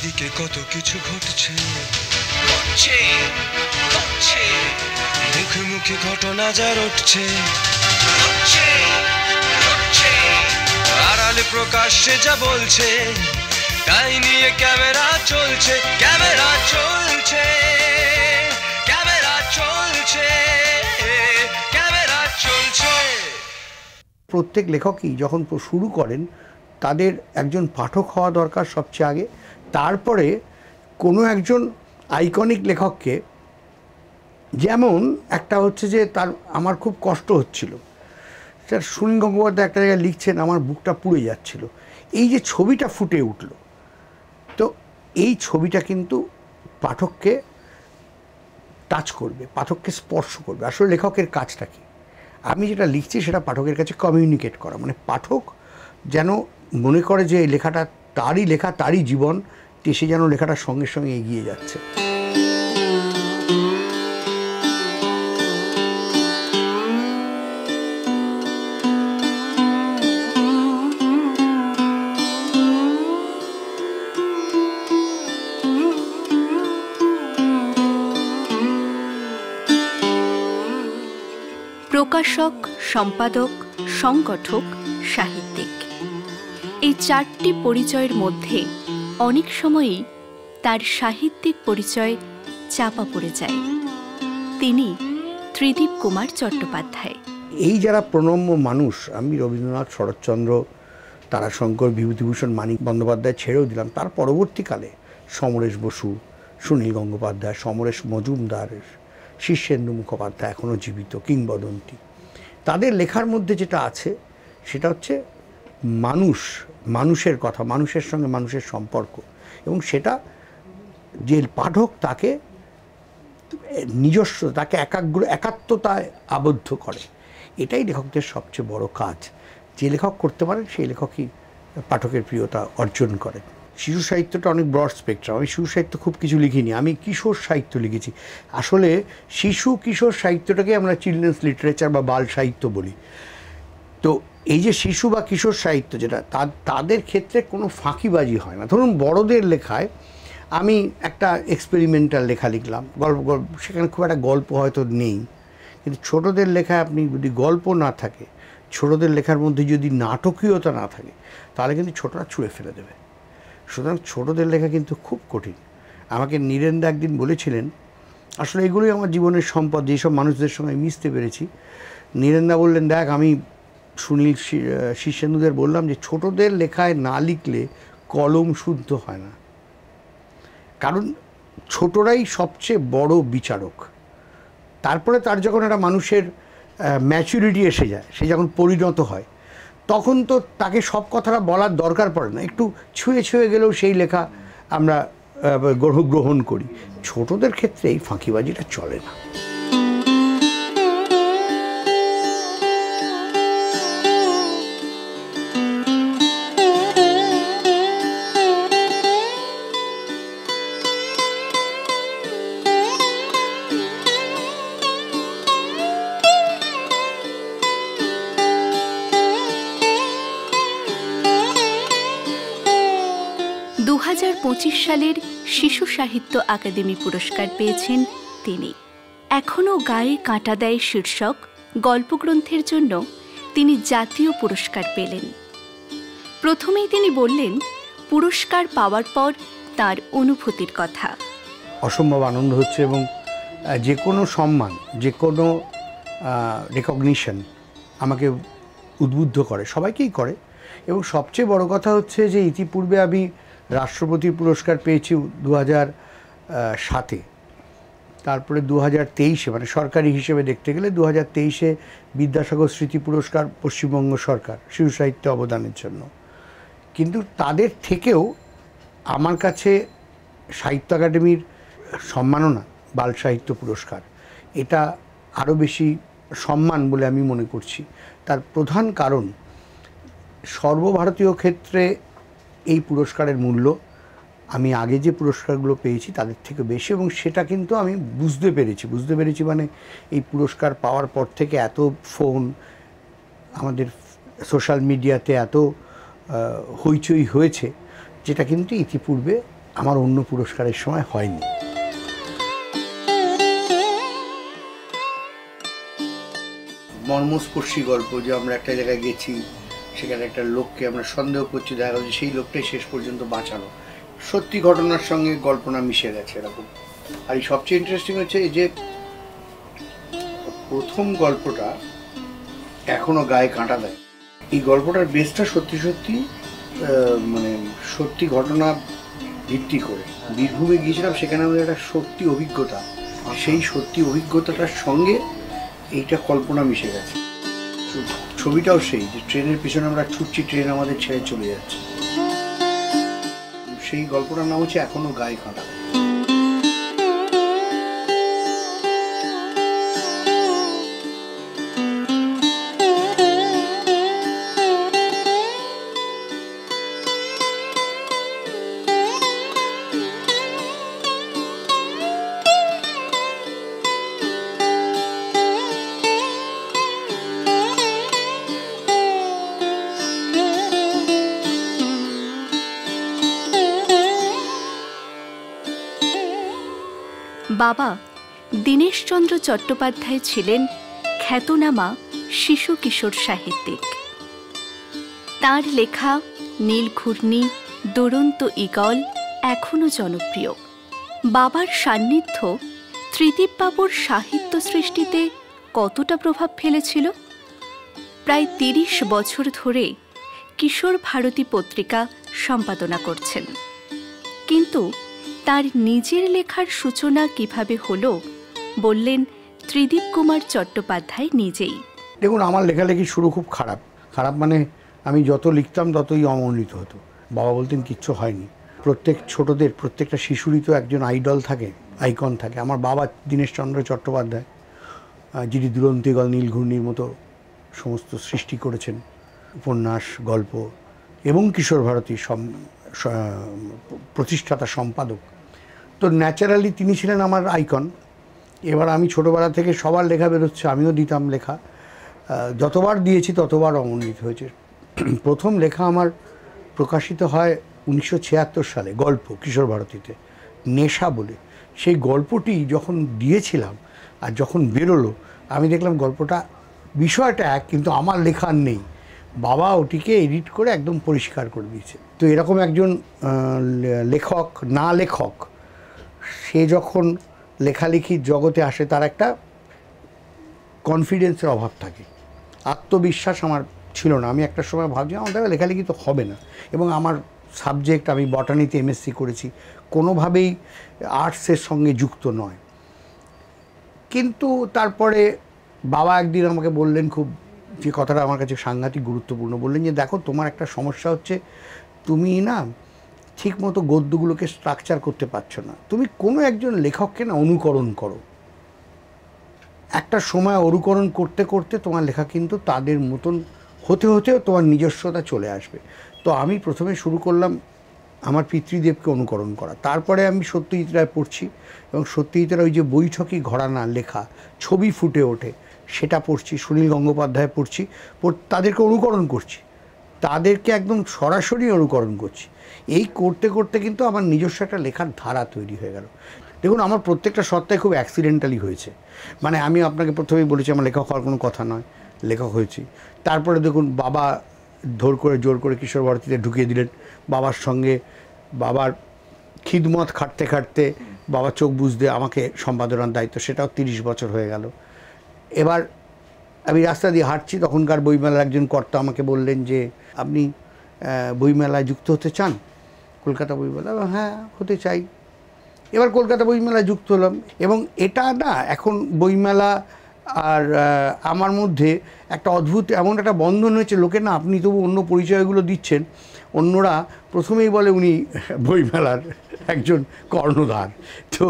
চারিদিকে কত কিছু ঘটছে, মুখে মুখে ঘটনা যা রটছে, আড়ালে প্রকাশ্যে যা বলছে, তাই নিয়ে ক্যামেরা চলছে, ক্যামেরা চলছে, ক্যামেরা চলছে, ক্যামেরা চলছে। প্রত্যেক লেখকই যখন শুরু করেন তাদের একজন পাঠক হওয়া দরকার সবচেয়ে আগে, তারপরে কোনো একজন আইকনিক লেখককে, যেমন একটা হচ্ছে যে তার আমার খুব কষ্ট হচ্ছিল, স্যার সুনীল গঙ্গোপাধ্যায় একটা জায়গায় লিখছেন আমার বুকটা পুড়ে যাচ্ছিল, এই যে ছবিটা ফুটে উঠল, তো এই ছবিটা কিন্তু পাঠককে টাচ করবে, পাঠককে স্পর্শ করবে। আসলে লেখকের কাজটা কি, আমি যেটা লিখছি সেটা পাঠকের কাছে কমিউনিকেট করা, মানে পাঠক যেন মনে করে যে এই লেখাটা তারই লেখা, তারই জীবন, সে যেন লেখাটার সঙ্গে সঙ্গে এগিয়ে যাচ্ছে। প্রকাশক, সম্পাদক, সংগঠক, সাহিত্যিক, এই চারটি পরিচয়ের মধ্যে অনেক সময়ই তার সাহিত্যিক পরিচয় চাপা পড়ে যায়। তিনি ত্রিদীপ কুমার চট্টোপাধ্যায়। এই যারা প্রণম্য মানুষ, আমি রবীন্দ্রনাথ, শরৎচন্দ্র, তারাশঙ্কর, বিভূতিভূষণ, মানিক বন্দ্যোপাধ্যায় ছেড়েও দিলাম, তার পরবর্তীকালে সমরেশ বসু, সুনীল গঙ্গোপাধ্যায়, সমরেশ মজুমদার, শীর্ষেন্দু মুখোপাধ্যায় এখনও জীবিত, কিংবদন্তি, তাদের লেখার মধ্যে যেটা আছে সেটা হচ্ছে মানুষ, মানুষের কথা, মানুষের সঙ্গে মানুষের সম্পর্ক, এবং সেটা যে পাঠক তাকে নিজস্ব, তাকে একাত্মতায় আবদ্ধ করে। এটাই লেখকদের সবচেয়ে বড় কাজ। যে লেখক করতে পারেন সেই লেখকই পাঠকের প্রিয়তা অর্জন করেন। শিশু সাহিত্যটা অনেক ব্রড স্পেকট্রাম, আমি শিশু সাহিত্য খুব কিছু লিখিনি, আমি কিশোর সাহিত্য লিখেছি। আসলে শিশু কিশোর সাহিত্যটাকে আমরা চিলড্রেন্স লিটারেচার বা বাল সাহিত্য বলি। তো এই যে শিশু বা কিশোর সাহিত্য যেটা, তাদের ক্ষেত্রে কোনো ফাঁকিবাজি হয় না। ধরুন বড়দের লেখায় আমি একটা এক্সপেরিমেন্টাল লেখা লিখলাম, গল্প, সেখানে খুব একটা গল্প হয়তো নেই, কিন্তু ছোটদের লেখায় আপনি যদি গল্প না থাকে, ছোটদের লেখার মধ্যে যদি নাটকীয়তা না থাকে, তাহলে কিন্তু ছোটরা ছুঁড়ে ফেলে দেবে। সুতরাং ছোটদের লেখা কিন্তু খুব কঠিন। আমাকে নীরেন্দা একদিন বলেছিলেন, আসলে এগুলোই আমার জীবনের সম্পদ, যেসব মানুষদের সঙ্গে মিশতে পেরেছি। নীরেন্দা বললেন, দেখ আমি সুনীল, শীর্ষেন্দুদের বললাম যে ছোটদের লেখায় না লিখলে কলম শুদ্ধ হয় না, কারণ ছোটরাই সবচেয়ে বড় বিচারক। তারপরে তার যখন একটা মানুষের ম্যাচুরিটি এসে যায়, সে যখন পরিণত হয়, তখন তো তাকে সব কথাটা বলার দরকার পড়ে না, একটু ছুঁয়ে ছুঁয়ে গেলেও সেই লেখা আমরা গ্রহণ করি। ছোটদের ক্ষেত্রে এই ফাঁকিবাজিটা চলে না। 2025 সালের শিশু সাহিত্য আকাদেমি পুরস্কার পেয়েছেন তিনি। এখনও গায়ে কাঁটা দেয় শীর্ষক গল্পগ্রন্থের জন্য তিনি জাতীয় পুরস্কার পেলেন। প্রথমেই তিনি বললেন পুরস্কার পাওয়ার পর তার অনুভূতির কথা। অসম্ভব আনন্দ হচ্ছে, এবং যে কোনো সম্মান, যে কোনো রেকগনিশন আমাকে উদ্বুদ্ধ করে, সবাইকেই করে। এবং সবচেয়ে বড় কথা হচ্ছে যে ইতিপূর্বে আমি রাষ্ট্রপতির পুরস্কার পেয়েছি 2007-এ, তারপরে 2023-এ, মানে সরকারি হিসেবে দেখতে গেলে 2023-এ বিদ্যাসাগর স্মৃতি পুরস্কার পশ্চিমবঙ্গ সরকার শিশু সাহিত্য অবদানের জন্য। কিন্তু তাদের থেকেও আমার কাছে সাহিত্য একাডেমির সম্মাননা বাল সাহিত্য পুরস্কার, এটা আরও বেশি সম্মান বলে আমি মনে করছি। তার প্রধান কারণ সর্বভারতীয় ক্ষেত্রে এই পুরস্কারের মূল্য আমি আগে যে পুরস্কারগুলো পেয়েছি তাদের থেকে বেশি, এবং সেটা কিন্তু আমি বুঝতে পেরেছি মানে এই পুরস্কার পাওয়ার পর থেকে এত ফোন, আমাদের সোশ্যাল মিডিয়াতে এত হইচই হয়েছে, যেটা কিন্তু ইতিপূর্বে আমার অন্য পুরস্কারের সময় হয়নি। মর্মস্পর্শী গল্প, যে আমরা একটা জায়গায় গেছি, সেখানে একটা লোককে আমরা সন্দেহ করছি, দেখা গেল সেই লোকটাই শেষ পর্যন্ত বাঁচানো, সত্যি ঘটনার সঙ্গে গল্পনা মিশে গেছে এরকম। আর এই সবচেয়ে ইন্টারেস্টিং হচ্ছে এই যে প্রথম গল্পটা এখনো গায়ে কাঁটা দেয়, এই গল্পটার বেসটা সত্যি সত্যি মানে সত্যি ঘটনা ভিত্তি করে। বীরভূমে গিয়েছিলাম, সেখানে আমাদের একটা সত্যি অভিজ্ঞতা, সেই সত্যি অভিজ্ঞতাটার সঙ্গে এইটা কল্পনা মিশে গেছে। ছবিটাও সেই, যে ট্রেনের পিছনে আমরা ছুটছি, ট্রেন আমাদের ছেড়ে চলে যাচ্ছে, সেই গল্পটার নাম হচ্ছে এখনো গায়ে কাঁটা। বাবা দীনেশচন্দ্র চট্টোপাধ্যায় ছিলেন খ্যাতনামা শিশু কিশোর সাহিত্যিক। তাঁর লেখা নীলঘূর্ণি, দুরন্ত ঈগল এখনও জনপ্রিয়। বাবার সান্নিধ্য ত্রিদীপবাবুর সাহিত্য সৃষ্টিতে কতটা প্রভাব ফেলেছিল? প্রায় ৩০ বছর ধরে কিশোর ভারতী পত্রিকা সম্পাদনা করছেন, কিন্তু তার নিজের লেখার সূচনা কিভাবে হলো বললেন ত্রিদীপ কুমার চট্টোপাধ্যায় নিজেই। দেখুন, আমার লেখালেখি শুরু খুব খারাপ, মানে আমি যত লিখতাম ততই অমনোনীত হতো। বাবা বলতেন কিচ্ছু হয়নি। প্রত্যেক ছোটদের, প্রত্যেকটা শিশুরই তো একজন আইডল থাকে, আইকন থাকে। আমার বাবা দীনেশচন্দ্র চট্টোপাধ্যায়, যিনি দুরন্ত ঈগল, নীলঘূর্ণির মতো সমস্ত সৃষ্টি করেছেন, উপন্যাস, গল্প এবং কিশোর ভারতী প্রতিষ্ঠাতা সম্পাদক, তো ন্যাচারালি তিনি ছিলেন আমার আইকন। এবার আমি ছোটোবেলা থেকে সবার লেখা বেরোচ্ছে, আমিও দিতাম লেখা, যতবার দিয়েছি ততবার অমনোনীত হয়েছে। প্রথম লেখা আমার প্রকাশিত হয় 1976 সালে, গল্প, কিশোর ভারতীতে, নেশা বলে। সেই গল্পটি যখন দিয়েছিলাম আর যখন বেরোলো, আমি দেখলাম গল্পটা বিষয়টা এক, কিন্তু আমার লেখার নেই। বাবা ওটিকে এডিট করে একদম পরিষ্কার করে দিয়েছে। তো এরকম একজন লেখক, না লেখক, সে যখন লেখালেখির জগতে আসে, তার একটা কনফিডেন্সের অভাব থাকে, আত্মবিশ্বাস আমার ছিল না। আমি একটা সময় ভাবছি আমার দ্বারা লেখালেখি তো হবে না, এবং আমার সাবজেক্ট, আমি বটানিতে এমএসসি করেছি, কোনোভাবেই আর্টসের সঙ্গে যুক্ত নয়। কিন্তু তারপরে বাবা একদিন আমাকে বললেন, খুব, যে কথাটা আমার কাছে সাংঘাতিক গুরুত্বপূর্ণ, বললেন যে দেখো, তোমার একটা সমস্যা হচ্ছে, তুমি না ঠিকমতো গদ্যগুলোকে স্ট্রাকচার করতে পারছো না। তুমি কোনো একজন লেখককে না অনুকরণ করো, একটা সময় অনুকরণ করতে করতে তোমার লেখা কিন্তু তাদের মতন হতে হতেও তোমার নিজস্বতা চলে আসবে। তো আমি প্রথমে শুরু করলাম আমার পিতৃদেবকে অনুকরণ করা। তারপরে আমি সত্যজিৎ রায় পড়ছি, এবং সত্যজিৎ রায় ওই যে বৈঠকি ঘরানা লেখা, ছবি ফুটে ওঠে, সেটা পড়ছি। সুনীল গঙ্গোপাধ্যায় পড়ছি, তাদেরকে অনুকরণ করছি, তাদেরকে একদম সরাসরি অনুকরণ করছি। এই করতে করতে কিন্তু আমার নিজস্ব একটা লেখার ধারা তৈরি হয়ে গেল। দেখুন, আমার প্রত্যেকটা সত্তায় খুব অ্যাক্সিডেন্টালি হয়েছে। মানে আমি আপনাকে প্রথমেই বলেছি, আমার লেখক হওয়ার কোনো কথা নয়, লেখক হয়েছি। তারপরে দেখুন, বাবা জোর করে কিশোর ভারতীতে ঢুকিয়ে দিলেন। বাবার সঙ্গে, বাবার খিদমত খাটতে খাটতে, বাবার চোখ বুঝতে আমাকে সম্পাদনার দায়িত্ব, সেটাও 30 বছর হয়ে গেল। এবার আমি রাস্তা দিয়ে হাঁটছি, তখনকার বইমেলার একজন কর্তা আমাকে বললেন যে আপনি বইমেলায় যুক্ত হতে চান, কলকাতা বইমেলা? হ্যাঁ, হতে চাই। এবার কলকাতা বইমেলায় যুক্ত হলাম, এবং এটা না, এখন বইমেলা আর আমার মধ্যে একটা অদ্ভুত এমন একটা বন্ধন হয়েছে। লোকে না, আপনি তবু অন্য পরিচয়গুলো দিচ্ছেন, অন্যরা প্রথমেই বলে উনি বইমেলার একজন কর্ণধার। তো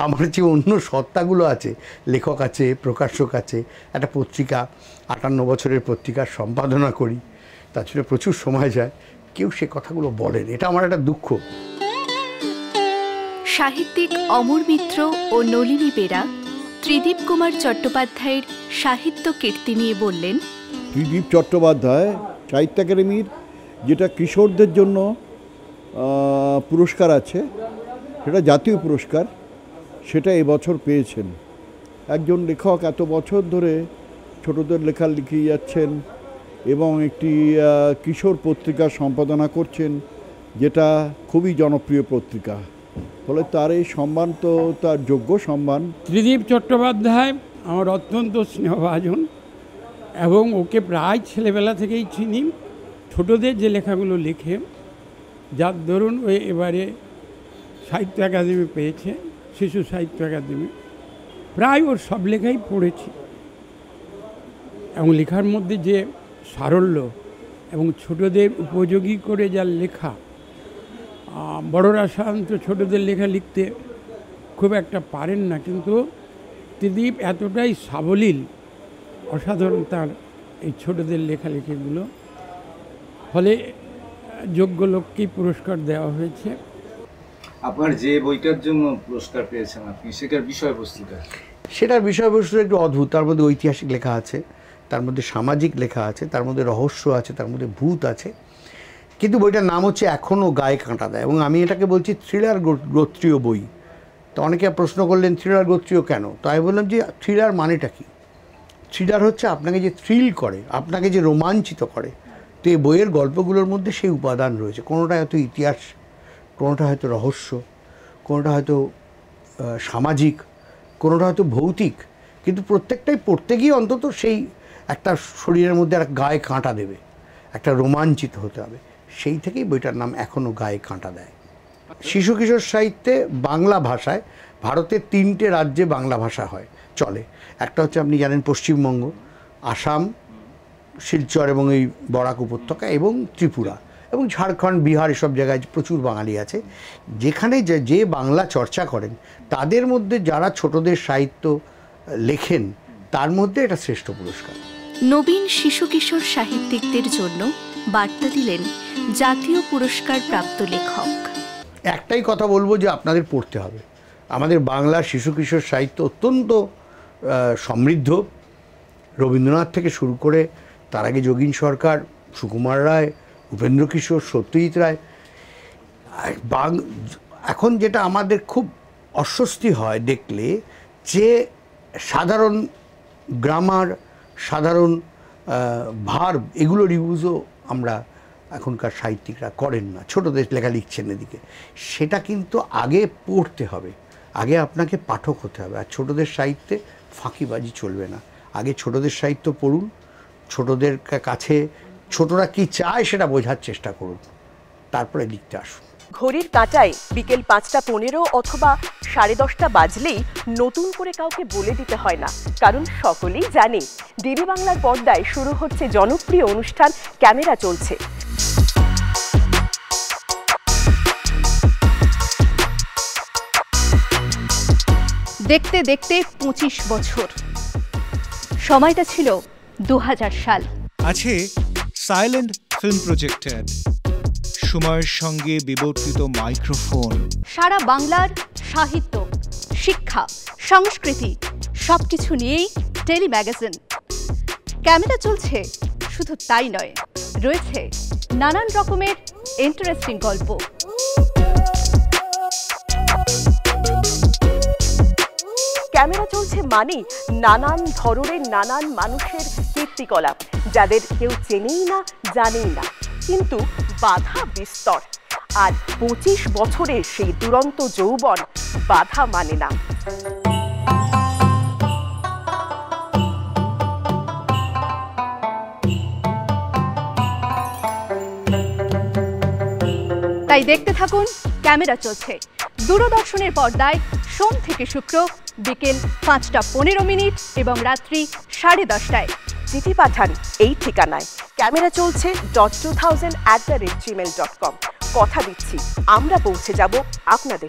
আমার যে অন্য সত্তাগুলো আছে, লেখক আছে, প্রকাশক আছে, একটা পত্রিকা, 58 বছরের পত্রিকার সম্পাদনা করি, তার জন্য প্রচুর সময় যায়, কেউ সে কথাগুলো বলেন, এটা আমার একটা দুঃখ। সাহিত্যিক অমর মিত্র ও নলিনী বেরা ত্রিদীপ কুমার চট্টোপাধ্যায়ের সাহিত্য কীর্তি নিয়ে বললেন, ত্রিদীপ চট্টোপাধ্যায় সাহিত্য একাডেমির, যেটা কিশোরদের জন্য পুরস্কার আছে, সেটা জাতীয় পুরস্কার, সেটা এবছর পেয়েছেন। একজন লেখক এত বছর ধরে ছোটদের লেখা লিখিয়ে যাচ্ছেন এবং একটি কিশোর পত্রিকা সম্পাদনা করছেন, যেটা খুবই জনপ্রিয় পত্রিকা, ফলে তার এই সম্মান তো তার যোগ্য সম্মান। ত্রিদীপ চট্টোপাধ্যায় আমার অত্যন্ত স্নেহভাজন এবং ওকে প্রায় ছেলেবেলা থেকেই চিনি। ছোটদের যে লেখাগুলো লেখে, যার দরুন ওই এবারে সাহিত্য একাডেমি পেয়েছে, শিশু সাহিত্য একাডেমি, প্রায় ওর সব লেখাই পড়েছি এবং লেখার মধ্যে যে সারল্য এবং ছোটদের উপযোগী করে যা লেখা, বড়রা সাধারণত ছোটদের লেখা লিখতে খুব একটা পারেন না, কিন্তু ত্রিদীপ এতটাই সাবলীল, অসাধারণ তার এই ছোটদের লেখালেখিগুলো, ফলে যোগ্য লোককেই পুরস্কার দেওয়া হয়েছে। আপনার যে বইটার জন্য পুরস্কার পেয়েছেন আপনি, সেটার বিষয়বস্তুটা? সেটার বিষয়বস্তু একটু অদ্ভুত। তার মধ্যে ঐতিহাসিক লেখা আছে, তার মধ্যে সামাজিক লেখা আছে, তার মধ্যে রহস্য আছে, তার মধ্যে ভূত আছে, কিন্তু বইটার নাম হচ্ছে এখনও গায়ে কাঁটা দেয়। এবং আমি এটাকে বলছি থ্রিলার গোত্রীয় বই। তো অনেকে প্রশ্ন করলেন থ্রিলার গোত্রীয় কেন, তো আমি বললাম যে থ্রিলার মানেটা কি? থ্রিলার হচ্ছে আপনাকে যে থ্রিল করে, আপনাকে যে রোমাঞ্চিত করে। তো এই বইয়ের গল্পগুলোর মধ্যে সেই উপাদান রয়েছে। কোনোটা হয়তো ইতিহাস, কোনোটা হয়তো রহস্য, কোনোটা হয়তো সামাজিক, কোনোটা হয়তো ভৌতিক, কিন্তু প্রত্যেকটাই পড়তে গিয়ে অন্তত সেই একটা শরীরের মধ্যে একটা গায়ে কাঁটা দেবে, একটা রোমাঞ্চিত হতে হবে। সেই থেকেই বইটার নাম এখনও গায়ে কাঁটা দেয়। শিশু কিশোর সাহিত্যে বাংলা ভাষায় ভারতের 3টে রাজ্যে বাংলা ভাষা হয়, চলে। একটা হচ্ছে আপনি জানেন পশ্চিমবঙ্গ, আসাম, শিলচর এবং এই বরাক উপত্যকা, এবং ত্রিপুরা এবং ঝাড়খণ্ড, বিহার, এসব জায়গায় প্রচুর বাঙালি আছে। যেখানে যে বাংলা চর্চা করেন তাদের মধ্যে যারা ছোটদের সাহিত্য লেখেন, তার মধ্যে এটা শ্রেষ্ঠ পুরস্কার। নবীন শিশু কিশোর সাহিত্যিকদের জন্য বার্তা দিলেন জাতীয় পুরস্কার প্রাপ্ত লেখক। একটাই কথা বলবো যে আপনাদের পড়তে হবে। আমাদের বাংলার শিশু কিশোর সাহিত্য অত্যন্ত সমৃদ্ধ। রবীন্দ্রনাথ থেকে শুরু করে তার আগে যোগীন সরকার, সুকুমার রায়, উপেন্দ্র কিশোর, সত্যজিৎ রায়। এখন যেটা আমাদের খুব অস্বস্তি হয় দেখলে, যে সাধারণ গ্রামার, সাধারণ ভার্ব, এগুলোর ইউজও আমরা এখনকার সাহিত্যিকরা করেন না, ছোটদের লেখা লিখছেন এদিকে। সেটা কিন্তু আগে পড়তে হবে, আগে আপনাকে পাঠক হতে হবে। আর ছোটদের সাহিত্যে ফাঁকিবাজি চলবে না। আগে ছোটদের সাহিত্য পড়ুন, ছোটদের কাছে ছোটরা কি চায় সেটা বোঝার চেষ্টা করুন, তারপরে লিখতে আসুন। ঘড়ির কাঁটায় বিকেল 5:15 অথবা 10:30 বাজলেই নতুন করে কাউকে বলে দিতে হয় না, কারণ সকলেই জানে ডিডি বাংলার পর্দায় শুরু হচ্ছে জনপ্রিয় অনুষ্ঠান ক্যামেরা চলছে। দেখতে দেখতে 25 বছর, সময়টা ছিল 2000 সাল। আছে সাইলেন্ট ফিল্ম প্রজেক্টর, সময়ের সঙ্গে বিবর্তিত মাইক্রোফোন, সারা বাংলার সাহিত্য, শিক্ষা, সংস্কৃতি সবকিছু নিয়েই টেলি ম্যাগাজিন। ক্যামেরা চলছে, শুধু তাই নয়, রয়েছে নানান রকমের ইন্টারেস্টিং গল্প। ক্যামেরা চলছে মানে নানান ধরনের নানান মানুষের কীর্তিকলাপ, যাদের কেউ চেনেই না, জানেই না, কিন্তু বাধা বিস্তর। আর 25 বছরের সেই দুরন্ত যৌবন বাধা মানে না। তাই দেখতে থাকুন ক্যামেরা চলছে, দূরদর্শনের পর্দায় সোম থেকে শুক্র বিকেল 5:15 এবং রাত্রি 10:30টায়। চিঠি পাঠান এই ঠিকানায় ক্যামেরা চলছে .2000@gmail.com। কথা দিচ্ছি আমরা পৌঁছে যাব আপনাদের।